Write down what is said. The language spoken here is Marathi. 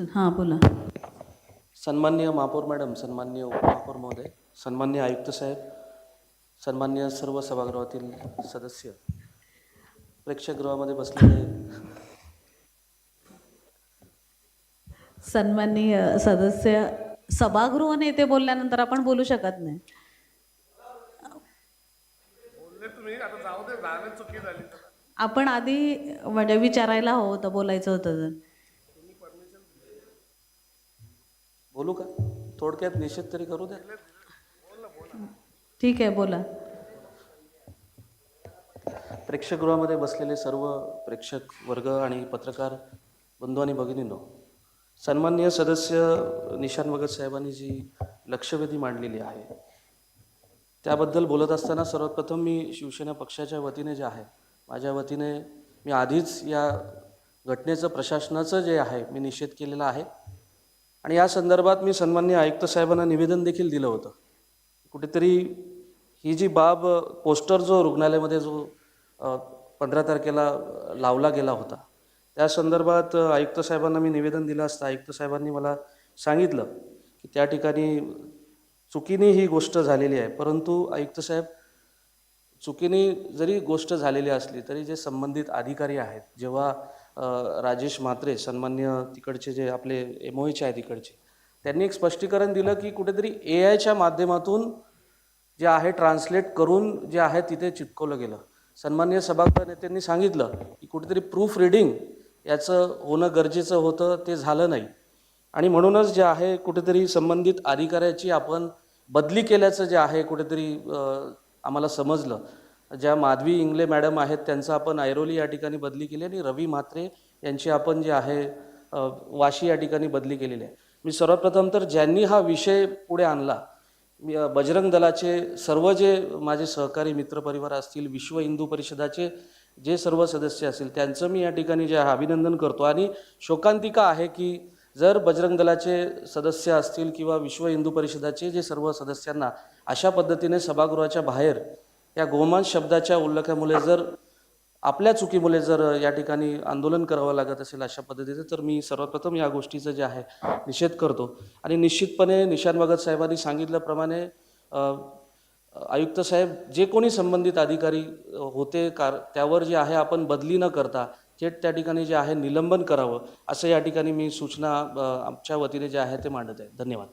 हां बोला. सन्माननीय महापौर मॅडम, सन्माननीय उपमहापौर महोदय, सन्माननीय आयुक्त साहेब, सन्माननीय सर्व सभागृहातील सदस्य, प्रेक्षकगृहामध्ये बसलेले सन्माननीय सदस्य, सभागृह नेते बोलल्यानंतर आपण बोलू शकत नाही. आपण आधी म्हणजे विचारायला हवं होतं, बोलायचं होतं तर. बोलू का? थोडक्यात निषेध तरी करू द्या. ठीक आहे, बोला. प्रेक्षकगृहामध्ये बसलेले सर्व प्रेक्षक वर्ग आणि पत्रकार बंधू आणि भगिनींनो, सन्माननीय सदस्य निशांत भगत साहेबांनी जी लक्षवेधी मांडलेली आहे त्याबद्दल बोलत असताना सर्वप्रथम मी शिवसेना पक्षाच्या वतीने जे आहे, माझ्या वतीने मी आधीच या घटनेचं प्रशासनाचं जे आहे मी निषेध केलेला आहे आणि या संदर्भात मी सन्माननीय आयुक्त साहेबांना निवेदन देखील दिलं होतं. कुठेतरी ही जी बाब पोस्टर जो रुग्णालयामध्ये जो 15 तारखेला लावला गेला होता त्या संदर्भात आयुक्त साहेबांना मी निवेदन दिलं असता आयुक्त साहेबांनी मला सांगितलं की त्या ठिकाणी चुकीने ही गोष्ट झालेली आहे. परंतु आयुक्त साहेब, चुकीने जरी गोष्ट झालेली असली तरी जे संबंधित अधिकारी आहेत, जेव्हा राजेश म्हात्रे सन्मान्य तिकडचे जे आपले MOH आहेत तिकडचे, त्यांनी एक स्पष्टीकरण दिलं की कुठेतरी AI माध्यमातून जे आहे ट्रान्सलेट करून जे आहे तिथे चिटकवलं गेलं. सन्माननीय सभागृह नेत्यांनी सांगितलं की कुठेतरी प्रूफ रीडिंग याचं होणं गरजेचं होतं, ते झालं नाही आणि म्हणूनच जे आहे कुठेतरी संबंधित अधिकाऱ्याची आपण बदली केल्याचं जे आहे कुठेतरी आम्हाला समजलं. ज्या माधवी इंगले मॅडम आहेत त्यांचं आपण ऐरोली या ठिकाणी बदली केली आणि रवी म्हात्रे यांची आपण जे आहे वाशी या ठिकाणी बदली केलेली आहे. मी सर्वप्रथम तर ज्यांनी हा विषय पुढे आणला, बजरंग दलाचे सर्व जे माझे सहकारी मित्रपरिवार असतील, विश्व हिंदू परिषदाचे जे सर्व सदस्य असतील, त्यांचं मी या ठिकाणी जे आहे अभिनंदन करतो आणि शोकांतिका आहे की जर बजरंग दलाचे सदस्य असतील किंवा विश्व हिंदू परिषदाचे जे सर्व सदस्यांना अशा पद्धतीने सभागृहाच्या बाहेर या गोमांस शब्दाच्या उल्लेखामुळे जर आपल्या चुकीमुळे जर या ठिकाणी आंदोलन करावं लागत असेल अशा पद्धतीचं, तर मी सर्वप्रथम या गोष्टीचं जे आहे निषेध करतो आणि निश्चितपणे निशांत भगत साहेबांनी सांगितल्याप्रमाणे आयुक्त साहेब जे कोणी संबंधित अधिकारी होते त्यावर जे आहे आपण बदली न करता थेट त्या ठिकाणी जे आहे निलंबन करावं, असं या ठिकाणी मी सूचना आमच्या वतीने जे आहे ते मांडत आहे. धन्यवाद.